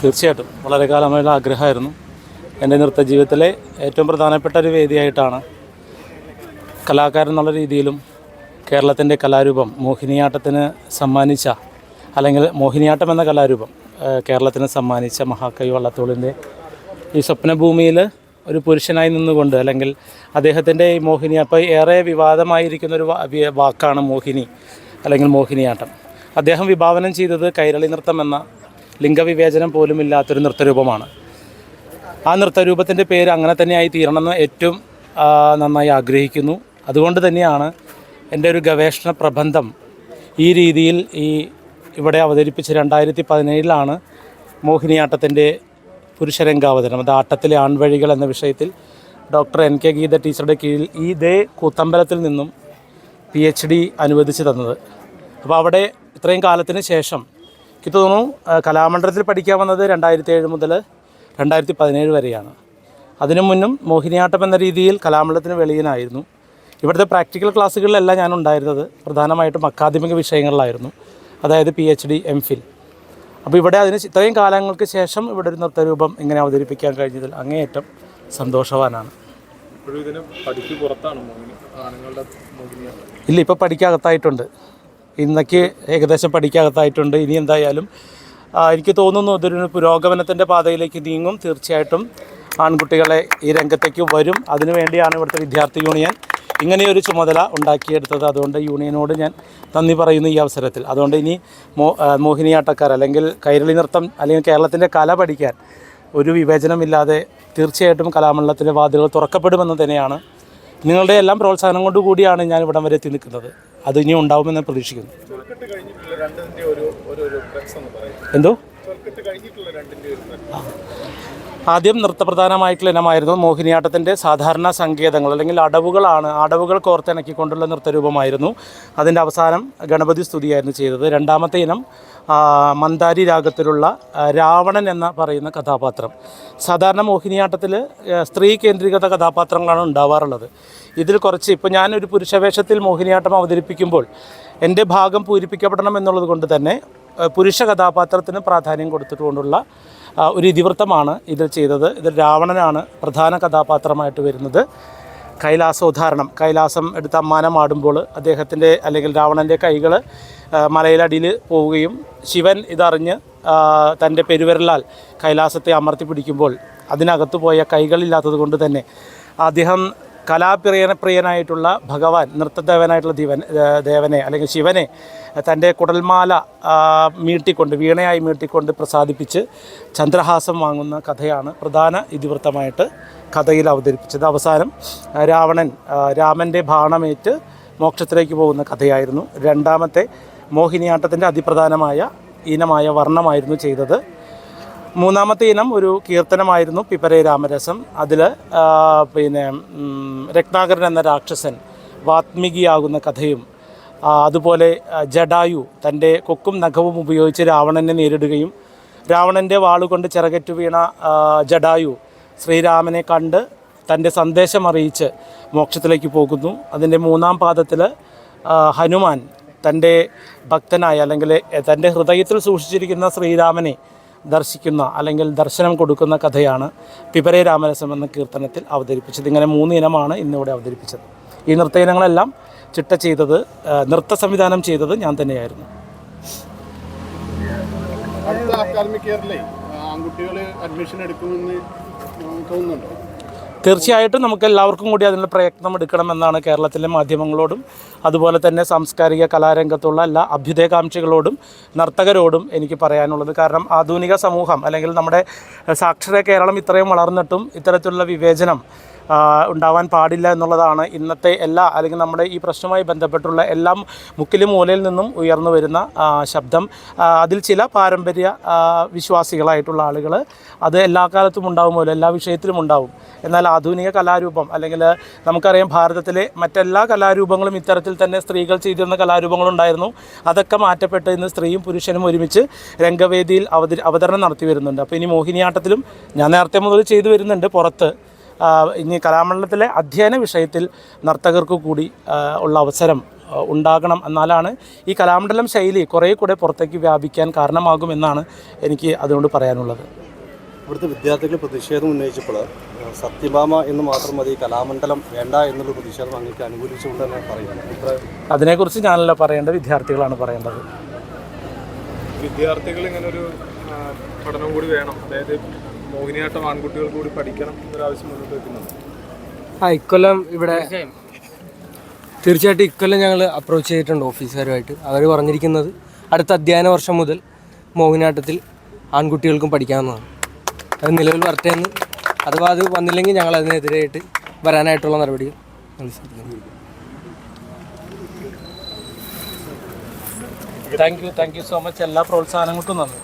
തീർച്ചയായിട്ടും വളരെ കാലമായുള്ള ആഗ്രഹമായിരുന്നു. എൻ്റെ നൃത്ത ജീവിതത്തിലെ ഏറ്റവും പ്രധാനപ്പെട്ട ഒരു വേദിയായിട്ടാണ് കലാകാരൻ എന്നുള്ള രീതിയിലും കേരളത്തിൻ്റെ കലാരൂപം മോഹിനിയാട്ടത്തിന് സമ്മാനിച്ച, അല്ലെങ്കിൽ മോഹിനിയാട്ടം എന്ന കലാരൂപം കേരളത്തിന് സമ്മാനിച്ച മഹാകവി വള്ളത്തോളിൻ്റെ ഈ സ്വപ്നഭൂമിയിൽ ഒരു പുരുഷനായി നിന്നുകൊണ്ട്, അല്ലെങ്കിൽ അദ്ദേഹത്തിൻ്റെ ഈ അപ്പോൾ ഏറെ വിവാദമായിരിക്കുന്നൊരു വാക്കാണ് മോഹിനി അല്ലെങ്കിൽ മോഹിനിയാട്ടം. അദ്ദേഹം വിഭാവനം ചെയ്തത് കൈരളി നൃത്തം എന്ന ലിംഗവിവേചനം പോലും ഇല്ലാത്തൊരു നൃത്തരൂപമാണ്. ആ നൃത്തരൂപത്തിൻ്റെ പേര് അങ്ങനെ തന്നെയായി തീരണമെന്ന് ഏറ്റവും നന്നായി ആഗ്രഹിക്കുന്നു. അതുകൊണ്ട് തന്നെയാണ് എൻ്റെ ഒരു ഗവേഷണ പ്രബന്ധം ഈ രീതിയിൽ ഇവിടെ അവതരിപ്പിച്ച് 2017 മോഹിനിയാട്ടത്തിൻ്റെ പുരുഷരംഗാവതരണം, അത് ആട്ടത്തിലെ ആൺവഴികൾ എന്ന വിഷയത്തിൽ ഡോക്ടർ NK ഗീത ടീച്ചറുടെ കീഴിൽ ഇതേ കൂത്തമ്പലത്തിൽ നിന്നും PhD അനുവദിച്ച് തന്നത്. അപ്പോൾ അവിടെ ഇത്രയും കാലത്തിന് ശേഷം എനിക്ക് തോന്നുന്നു കലാമണ്ഡലത്തിൽ പഠിക്കാൻ വന്നത് 2007 മുതൽ 2017 വരെയാണ്. അതിനു മുന്നും മോഹിനിയാട്ടം എന്ന രീതിയിൽ കലാമണ്ഡലത്തിന് വെളിയിലായിരുന്നു. ഇവിടുത്തെ പ്രാക്ടിക്കൽ ക്ലാസ്സുകളിലെല്ലാം ഞാൻ ഉണ്ടായിരുന്നത് പ്രധാനമായിട്ടും അക്കാദമിക വിഷയങ്ങളിലായിരുന്നു, അതായത് PhD MPhil. അപ്പോൾ ഇവിടെ അതിന് ഇത്രയും കാലങ്ങൾക്ക് ശേഷം ഇവിടെ ഒരു നൃത്തരൂപം ഇങ്ങനെ അവതരിപ്പിക്കാൻ കഴിഞ്ഞതിൽ അങ്ങേയറ്റം സന്തോഷവാനാണ്. ഇല്ല, ഇപ്പോൾ പഠിക്കകത്തായിട്ടുണ്ട്. ഇന്നേക്ക് ഏകദേശം പഠിക്കകത്തായിട്ടുണ്ട്. ഇനി എന്തായാലും എനിക്ക് തോന്നുന്നു ഇതൊരു പുരോഗമനത്തിൻ്റെ പാതയിലേക്ക് നീങ്ങും. തീർച്ചയായിട്ടും ആൺകുട്ടികളെ ഈ രംഗത്തേക്ക് വരും. അതിനുവേണ്ടിയാണ് ഇവിടുത്തെ വിദ്യാർത്ഥി യൂണിയൻ ഇങ്ങനെയൊരു ചുമതല ഉണ്ടാക്കിയെടുത്തത്. അതുകൊണ്ട് യൂണിയനോട് ഞാൻ നന്ദി പറയുന്നു ഈ അവസരത്തിൽ. അതുകൊണ്ട് ഇനി മോഹിനിയാട്ടക്കാർ അല്ലെങ്കിൽ കൈരളി നൃത്തം അല്ലെങ്കിൽ കേരളത്തിൻ്റെ കല പഠിക്കാൻ ഒരു വിവേചനമില്ലാതെ തീർച്ചയായിട്ടും കലാമണ്ഡലത്തിലെ വാതിലുകൾ തുറക്കപ്പെടുമെന്ന് തന്നെയാണ്. നിങ്ങളുടെ എല്ലാം പ്രോത്സാഹനം കൊണ്ടുകൂടിയാണ് ഞാൻ ഇവിടം വരെ എത്തി നിൽക്കുന്നത്. അത് ഇനി ഉണ്ടാവുമെന്ന് പ്രതീക്ഷിക്കുന്നു. എന്തോ ആദ്യം നൃത്തപ്രധാനമായിട്ടുള്ള ഇനമായിരുന്നു മോഹിനിയാട്ടത്തിൻ്റെ സാധാരണ സങ്കേതങ്ങൾ അല്ലെങ്കിൽ അടവുകൾ കോർത്തിണക്കിക്കൊണ്ടുള്ള നൃത്തരൂപമായിരുന്നു. അതിൻ്റെ അവസാനം ഗണപതി സ്തുതിയായിരുന്നു ചെയ്തത്. രണ്ടാമത്തെ ഇനം മന്ദാരി രാഗത്തിലുള്ള രാവണൻ എന്ന പറയുന്ന കഥാപാത്രം. സാധാരണ മോഹിനിയാട്ടത്തിൽ സ്ത്രീ കേന്ദ്രീകൃത കഥാപാത്രങ്ങളാണ് ഉണ്ടാവാറുള്ളത്. ഇതിൽ കുറച്ച് ഇപ്പോൾ ഞാനൊരു പുരുഷവേഷത്തിൽ മോഹിനിയാട്ടം അവതരിപ്പിക്കുമ്പോൾ എൻ്റെ ഭാഗം പൂരിപ്പിക്കപ്പെടണം എന്നുള്ളത് കൊണ്ട് തന്നെ പുരുഷ കഥാപാത്രത്തിന് പ്രാധാന്യം കൊടുത്തിട്ടുകൊണ്ടുള്ള ഒരു ഇതിവൃത്തമാണ് ഇതിൽ ചെയ്തത്. ഇതിൽ രാവണനാണ് പ്രധാന കഥാപാത്രമായിട്ട് വരുന്നത്. കൈലാസം എടുത്ത് അമ്മാനമാടുമ്പോൾ അദ്ദേഹത്തിൻ്റെ അല്ലെങ്കിൽ രാവണൻ്റെ കൈകൾ മലയിലടിയിൽ പോവുകയും ശിവൻ ഇതറിഞ്ഞ് തൻ്റെ പെരുവിരലാൽ കൈലാസത്തെ അമർത്തി പിടിക്കുമ്പോൾ അതിനകത്ത് പോയ കൈകളില്ലാത്തത് കൊണ്ട് തന്നെ അദ്ദേഹം കലാപ്രിയനായിട്ടുള്ള ഭഗവാൻ, നൃത്തദേവനായിട്ടുള്ള ദേവനെ അല്ലെങ്കിൽ ശിവനെ തൻ്റെ കുടൽമാല വീണയായി മീട്ടിക്കൊണ്ട് പ്രസാദിപ്പിച്ച് ചന്ദ്രഹാസം വാങ്ങുന്ന കഥയാണ് പ്രധാന ഇതിവൃത്തമായിട്ട് കഥയിൽ അവതരിപ്പിച്ചത്. അവസാനം രാമൻ്റെ ബാണമേറ്റ് മോക്ഷത്തിലേക്ക് പോകുന്ന കഥയായിരുന്നു. രണ്ടാമത്തെ മോഹിനിയാട്ടത്തിൻ്റെ അതിപ്രധാനമായ ഇനമായ വർണ്ണമായിരുന്നു ചെയ്തത്. മൂന്നാമത്തെ ഇനം ഒരു കീർത്തനമായിരുന്നു, പിപരേ രാമരസം. അതിൽ രത്നാകരൻ എന്ന രാക്ഷസൻ വാത്മീകിയാകുന്ന കഥയും അതുപോലെ ജഡായു തൻ്റെ കൊക്കും നഖവും ഉപയോഗിച്ച് രാവണനെ നേരിടുകയും രാവണൻ്റെ വാളുകൊണ്ട് ചിറകറ്റു വീണ ജഡായു ശ്രീരാമനെ കണ്ട് തൻ്റെ സന്ദേശം അറിയിച്ച് മോക്ഷത്തിലേക്ക് പോകുന്നു. അതിൻ്റെ മൂന്നാം പാദത്തിൽ ഹനുമാൻ തൻ്റെ ഭക്തനായ അല്ലെങ്കിൽ തൻ്റെ ഹൃദയത്തിൽ സൂക്ഷിച്ചിരിക്കുന്ന ശ്രീരാമനെ ദർശിക്കുന്ന അല്ലെങ്കിൽ ദർശനം കൊടുക്കുന്ന കഥയാണ് പിപരേ രാമരസം എന്ന കീർത്തനത്തിൽ അവതരിപ്പിച്ചത്. ഇങ്ങനെ 3 ഇനമാണ് ഇന്നിവിടെ അവതരിപ്പിച്ചത്. ഈ നൃത്ത ഇനങ്ങളെല്ലാം ചിട്ട ചെയ്തത്, നൃത്ത സംവിധാനം ചെയ്തത് ഞാൻ തന്നെയായിരുന്നു. അടുത്ത അക്കാദമിക് ഇയറിലെ ആൺകുട്ടികൾ അഡ്മിഷൻ എടുക്കുമെന്ന് തോന്നുന്നുണ്ടോ? തീർച്ചയായിട്ടും നമുക്ക് എല്ലാവർക്കും കൂടി അതിനുള്ള പ്രയത്നം എടുക്കണമെന്നാണ് കേരളത്തിലെ മാധ്യമങ്ങളോടും അതുപോലെ തന്നെ സാംസ്കാരിക കലാരംഗത്തുള്ള എല്ലാ അഭ്യുദയകാംക്ഷികളോടും നർത്തകരോടും എനിക്ക് പറയാനുള്ളത്. കാരണം ആധുനിക സമൂഹം അല്ലെങ്കിൽ നമ്മുടെ സാക്ഷര കേരളം ഇത്രയും വളർന്നിട്ടും ഇത്തരത്തിലുള്ള വിവേചനം ഉണ്ടാവാൻ പാടില്ല എന്നുള്ളതാണ് ഇന്നത്തെ അല്ലെങ്കിൽ നമ്മുടെ ഈ പ്രശ്നവുമായി ബന്ധപ്പെട്ടുള്ള എല്ലാം മുക്കിലും മൂലയിൽ നിന്നും ഉയർന്നു വരുന്ന ശബ്ദം. അതിൽ ചില പാരമ്പര്യ വിശ്വാസികളായിട്ടുള്ള ആളുകൾ അത് എല്ലാ കാലത്തും ഉണ്ടാവുമല്ലോ, എല്ലാ വിഷയത്തിലും ഉണ്ടാവും. എന്നാൽ ആധുനിക കലാരൂപം അല്ലെങ്കിൽ നമുക്കറിയാം ഭാരതത്തിലെ മറ്റെല്ലാ കലാരൂപങ്ങളും ഇത്തരത്തിൽ തന്നെ സ്ത്രീകൾ ചെയ്തിരുന്ന കലാരൂപങ്ങളുണ്ടായിരുന്നു. അതൊക്കെ മാറ്റപ്പെട്ട് ഇന്ന് സ്ത്രീയും പുരുഷനും ഒരുമിച്ച് രംഗവേദിയിൽ അവതരണം നടത്തി വരുന്നുണ്ട്. അപ്പോൾ ഇനി മോഹിനിയാട്ടത്തിലും ഞാൻ നേരത്തെ മുതൽ ചെയ്തു വരുന്നുണ്ട്. പുറത്ത് ഇനി കലാമണ്ഡലത്തിലെ അധ്യയന വിഷയത്തിൽ നർത്തകർക്ക് കൂടി ഉള്ള അവസരം ഉണ്ടാകണം. എന്നാലാണ് ഈ കലാമണ്ഡലം ശൈലി കുറേ കൂടെ പുറത്തേക്ക് വ്യാപിക്കാൻ കാരണമാകുമെന്നാണ് എനിക്ക് അതുകൊണ്ട് പറയാനുള്ളത്. ഇവിടുത്തെ വിദ്യാർത്ഥികൾ പ്രതിഷേധം ഉന്നയിച്ചപ്പോൾ സത്യഭാമ എന്ന് മാത്രം മതി, കലാമണ്ഡലം വേണ്ട എന്നുള്ള പ്രതിഷേധം അങ്ങേക്ക് അനുകൂലിച്ചുകൊണ്ട് തന്നെ പറയുന്നത്. അതിനെക്കുറിച്ച് ഞാനല്ല പറയേണ്ടത്, വിദ്യാർത്ഥികളാണ് പറയേണ്ടത്. വിദ്യാർത്ഥികൾ ഇങ്ങനൊരു പഠനം കൂടി വേണം, അതായത് മോഹിനിയാട്ടം ആൺകുട്ടികൾ കൂടി പഠിക്കണം എന്നൊരാവശ്യം മുന്നോട്ട് വെക്കുന്നുണ്ട്. ഇക്കൊല്ലം ഇവിടെ തീർച്ചയായിട്ടും ഇക്കൊല്ലം ഞങ്ങൾ അപ്രോച്ച് ചെയ്തിട്ടുണ്ട് ഓഫീസുകാരുമായിട്ട്. അവർ പറഞ്ഞിരിക്കുന്നത് അടുത്ത അധ്യയന വർഷം മുതൽ മോഹിനിയാട്ടത്തിൽ ആൺകുട്ടികൾക്കും പഠിക്കാവുന്നതാണ്. അത് നിലവിൽ വരട്ടെ എന്ന്, അഥവാ അത് വന്നില്ലെങ്കിൽ ഞങ്ങൾ അതിനെതിരായിട്ട് വരാനായിട്ടുള്ള നടപടികൾ അനുസരിക്കുന്നു. Thank you so much. എല്ലാ പ്രോത്സാഹനങ്ങൾക്കും നന്ദി.